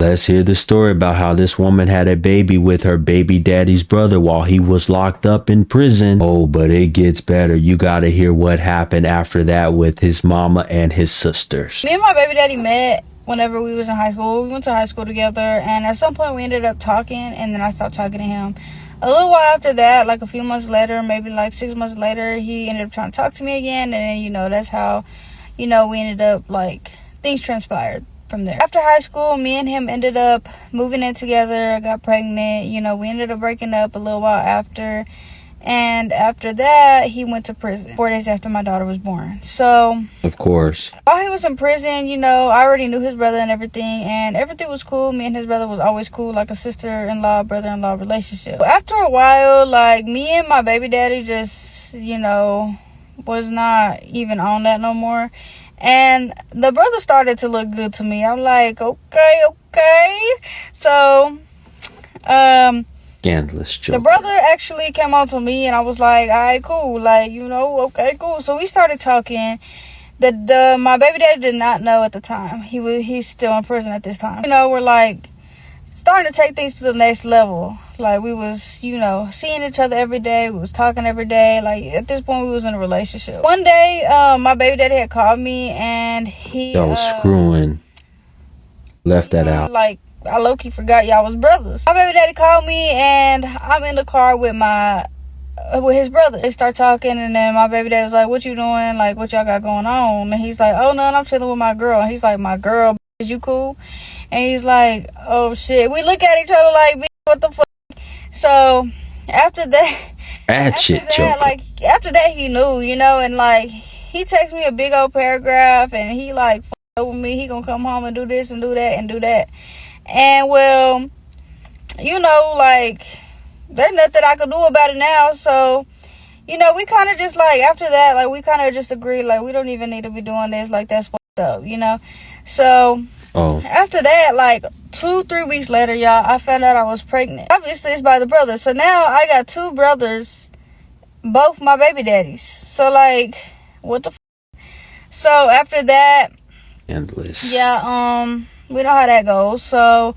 Let's hear the story about how this woman had a baby with her baby daddy's brother while he was locked up in prison. Oh, but it gets better. You gotta hear what happened after that with his mama and his sisters. Me and my baby daddy met whenever we was in high school. We went to high school together, and at some point we ended up talking, and then I stopped talking to him. A little while after that, like a few months later, maybe like 6 months later, he ended up trying to talk to me again, and then, that's how, we ended up, like, things transpired from there. After high school, me and him ended up moving in together. I got pregnant. We ended up breaking up a little while after. And after that, he went to prison 4 days after my daughter was born. So, of course, while he was in prison, I already knew his brother and everything was cool. Me and his brother was always cool, like a sister-in-law, brother-in-law relationship. After a while, like, me and my baby daddy just, was not even on that no more. And the brother started to look good to me. I'm like, okay. So, scandalous joke. the brother actually came on to me, and I was like, all right, cool. Like, okay, cool. So we started talking. My baby daddy did not know at the time. He's still in prison at this time. We're like starting to take things to the next level. Like, we was, seeing each other every day. We was talking every day. Like, at this point, we was in a relationship. One day, my baby daddy had called me, and y'all was screwing. Left that out. Like, I low-key forgot y'all was brothers. My baby daddy called me, and I'm in the car with his brother. They start talking, and then my baby daddy was like, what you doing? Like, what y'all got going on? And he's like, oh, no, I'm chilling with my girl. And he's like, my girl, is you cool? And he's like, oh, shit. We look at each other like, bitch, what the fuck? So, after that, he knew, and, like, he texted me a big old paragraph, and he, like, fucked with me. He gonna come home and do this and do that and do that. And, well, like, there's nothing I could do about it now. So, we kind of just, like, after that, like, we kind of just agreed, like, we don't even need to be doing this. Like, that's fucked up, So, after that, like, 2-3 weeks later, y'all, I found out I was pregnant. Obviously, it's by the brother. So, now I got 2 brothers, both my baby daddies. So, like, what the So, after that, endless. Yeah, we know how that goes. So,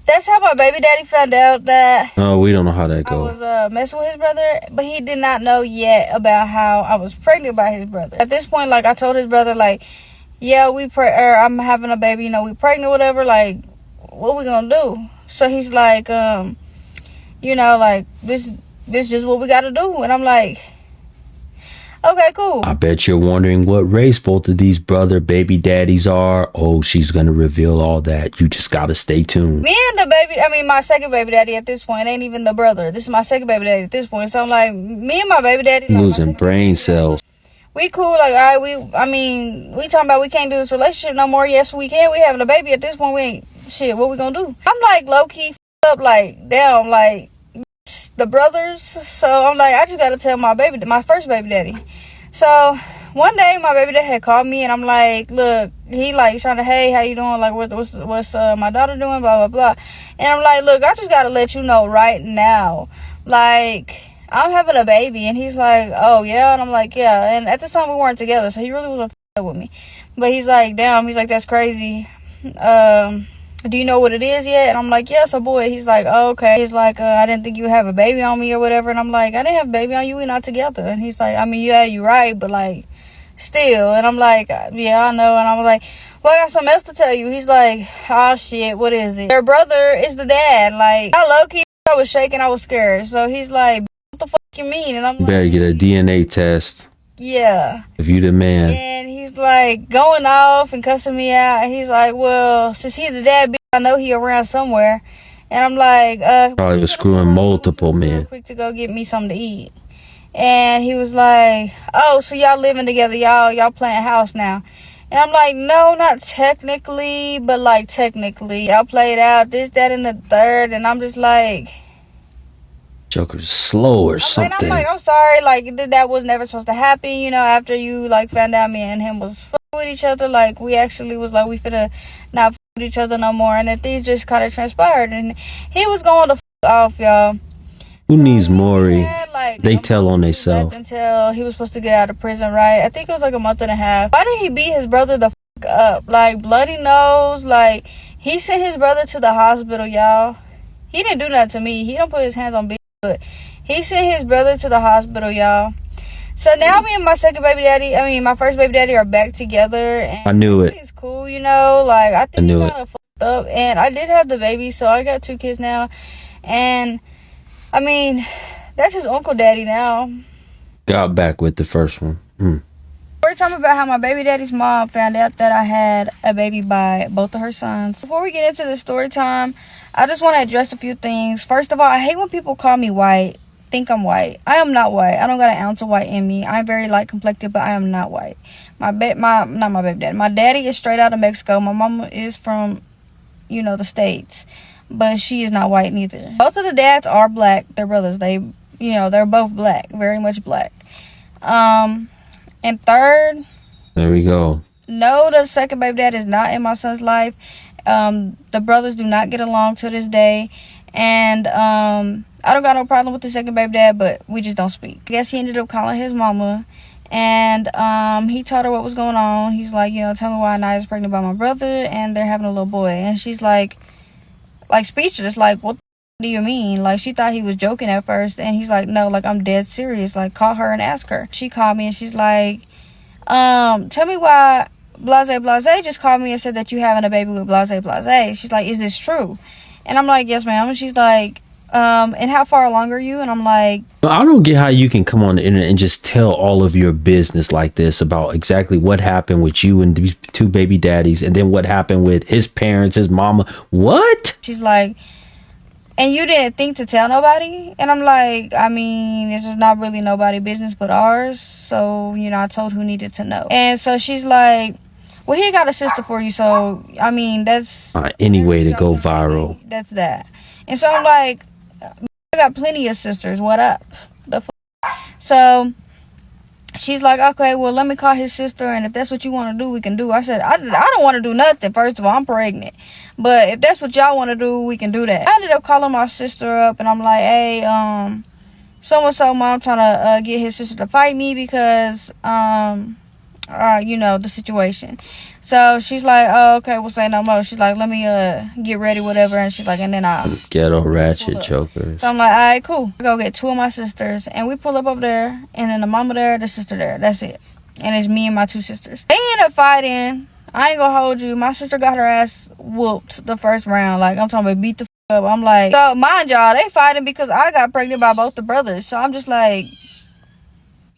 that's how my baby daddy found out that we don't know how that goes. I was messing with his brother, but he did not know yet about how I was pregnant by his brother. At this point, like, I told his brother, like, yeah, I'm having a baby, we pregnant, whatever, like, what we gonna do? So he's like, like, this just what we gotta do. And I'm like, okay, cool. I bet you're wondering what race both of these brother baby daddies are. Oh, she's gonna reveal all that. You just gotta stay tuned. Me and my second baby daddy at this point ain't even the brother. This is my second baby daddy at this point. So I'm like, me and my baby daddy, like, losing brain cells. We cool, like, all right, we talking about we can't do this relationship no more. Yes, we can. We having a baby at this point. We ain't, shit, what we gonna do? I'm, like, low-key up, like, damn, like, the brothers. So I'm like, I just gotta tell my first baby daddy. So one day my baby daddy had called me, and I'm like, look, he, like, trying to, hey, how you doing? Like, what's my daughter doing? Blah, blah, blah. And I'm like, look, I just gotta let you know right now, like, I'm having a baby. And he's like, oh, yeah? And I'm like, yeah. And at this time, we weren't together, so he really wasn't with me. But he's like, damn. He's like, that's crazy. Do you know what it is yet? And I'm like, yes, a boy. He's like, oh, okay. He's like, I didn't think you would have a baby on me or whatever. And I'm like, I didn't have a baby on you. We're not together. And he's like, I mean, yeah, you're right, but, like, still. And I'm like, yeah, I know. And I'm like, well, I got something else to tell you. He's like, oh, shit, what is it? Their brother is the dad. Like, I was shaking. I was scared. So he's like, what the fuck you mean? And I'm like, better get a DNA test. Yeah. If you the man. And he's like going off and cussing me out. And he's like, well, since he the dad, I know he around somewhere. And I'm like, probably was screwing multiple men. Quick to go get me something to eat. And he was like, oh, so y'all living together, y'all playing house now. And I'm like, no, not technically, but, like, technically. Y'all played out this, that, and the third. And I'm just like, Joker's slow or something. And I'm like, I'm sorry, like, that was never supposed to happen, after you, like, found out me and him was with each other. Like, we actually was like, we finna not with each other no more. And then things just kind of transpired. And he was going to off, y'all. Who needs Maury? They tell on themselves. Until he was supposed to get out of prison, right? I think it was like a month and a half. Why did he beat his brother the up? Like, bloody nose. Like, He sent his brother to the hospital, y'all. He didn't do nothing to me. He don't put his hands on me, but he sent his brother to the hospital, y'all. So now me and my my first baby daddy are back together. And I knew it. It's cool, you know. Like, I think I knew he kind of fucked up. And I did have the baby, so I got 2 kids now. And, I mean, that's his uncle daddy now. Got back with the first one. We're talking about how my baby daddy's mom found out that I had a baby by both of her sons. Before we get into the story time, I just want to address a few things. First of all, I hate when people call me white, think I'm white. I am not white. I don't got an ounce of white in me. I'm very light complected, but I am not white. Not my baby daddy. My daddy is straight out of Mexico. My mama is from, the States, but she is not white neither. Both of the dads are black. They're brothers. They're both black, very much black. And third, There we go. no, the second baby dad is not in my son's life. The brothers do not get along to this day. And I don't got no problem with the second baby dad, but we just don't speak. I guess he ended up calling his mama. And he told her what was going on. He's like, tell me why Niah's pregnant by my brother and they're having a little boy. And she's like speechless, like, what do you mean? Like, she thought he was joking at first. And he's like, no, like, I'm dead serious. Like, call her and ask her. She called me and she's like, tell me why Blase just called me and said that you having a baby with Blase. She's like, is this true? And I'm like, yes, ma'am. And she's like, and how far along are you? And I'm like, I don't get how you can come on the internet and just tell all of your business like this about exactly what happened with you and these 2 baby daddies, and then what happened with his parents, his mama. What? she's like, and you didn't think to tell nobody? And I'm like, I mean, this is not really nobody's business but ours. So, I told who needed to know. And so she's like, well, he got a sister for you. So, I mean, that's any way to go viral. That's that. And so I'm like, I got plenty of sisters. What up? So she's like, okay, well, let me call his sister, and if that's what you want to do, we can do. I said, I don't want to do nothing. First of all, I'm pregnant. But if that's what y'all want to do, we can do that. I ended up calling my sister up, and I'm like, hey, so-and-so mom trying to get his sister to fight me because, the situation. So she's like, oh, okay, we'll say no more. She's like, let me get ready, whatever. And she's like, and then I'll Ghetto ratchet jokers. So I'm like, all right, cool. I go get 2 of my sisters, and we pull up there, and then the mama there, the sister there. That's it. And it's me and my 2 sisters. They end up fighting. I ain't gonna hold you. My sister got her ass whooped the first round. Like, I'm talking about beat the up. I'm like, so mind y'all, they fighting because I got pregnant by both the brothers. So I'm just like,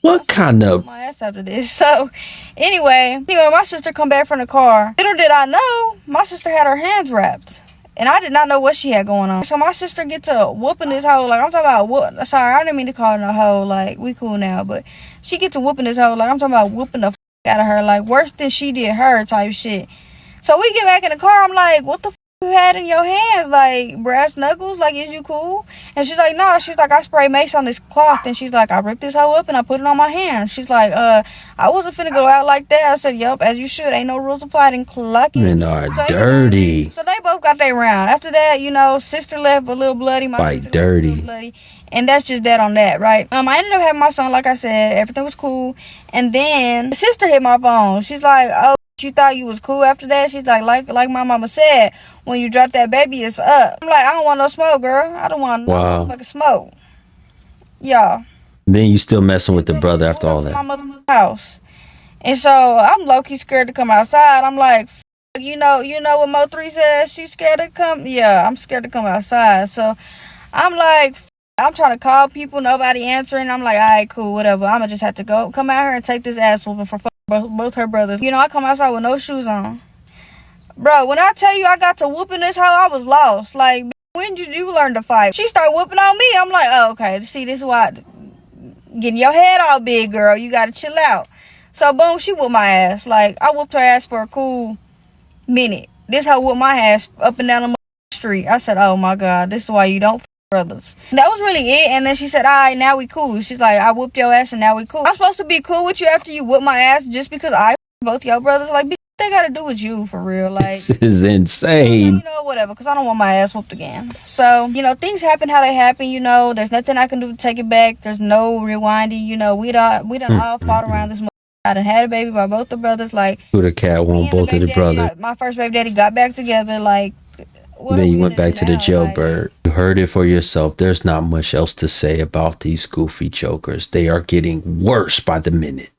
what kind of my ass after this. So anyway, my sister come back from the car. Little did I know, my sister had her hands wrapped. And I did not know what she had going on. So my sister get to whooping this hoe. Like, I'm talking about whoop. Sorry, I didn't mean to call her a hoe. Like, we cool now. But she get to whooping this hoe. Like, I'm talking about whooping the out of her. Like, worse than she did her type shit. So we get back in the car. I'm like, what the you had in your hands? Like, brass knuckles? Like, is you cool? And she's like, no. She's like, I spray mace on this cloth. And she's like, I ripped this hoe up and I put it on my hands. She's like, I wasn't finna go out like that. I said, yup, as you should. Ain't no rules of fighting. Clucking. men are dirty. So they both got their round. After that, sister left a little bloody. My Fight sister dirty. left a little bloody. And that's just that on that, right? I ended up having my son, like I said. Everything was cool. And then the sister hit my phone. She's like, oh, you thought you was cool after that? She's like my mama said, when you drop that baby, it's up. I'm like, I don't want no smoke, girl. I don't want no fucking smoke. Y'all. Then you still messing with the brother after all that. My mother's house. And so I'm low-key scared to come outside. I'm like, you know what Mo3 says? She's scared to come? Yeah, I'm scared to come outside. So I'm like, I'm trying to call people, nobody answering. I'm like, all right, cool, whatever. I'm going to just have to come out here and take this ass whooping for both her brothers. I come outside with no shoes on. Bro, when I tell you I got to whooping this hoe, I was lost. Like, when did you learn to fight? She started whooping on me. I'm like, oh, okay. See, this is why. Getting your head all big, girl. You got to chill out. So, boom, she whooped my ass. Like, I whooped her ass for a cool minute. This hoe whooped my ass up and down the street. I said, oh, my God. This is why you don't brothers. That was really it. And then she said, all right, now we cool. She's like, I whooped your ass and now we cool. I'm supposed to be cool with you after you whoop my ass just because I both your brothers? Like, bitch, they got to do with you for real. Like, this is insane. Whatever, because I don't want my ass whooped again. So, things happen how they happen. There's nothing I can do to take it back. There's no rewinding. We done all fought around this. I done had a baby by both the brothers. Like, who the cat want both of the brothers. My first baby daddy got back together. Like, What Then are you we went gonna back do to the now? jailbird. You heard it for yourself. There's not much else to say about these goofy jokers. They are getting worse by the minute.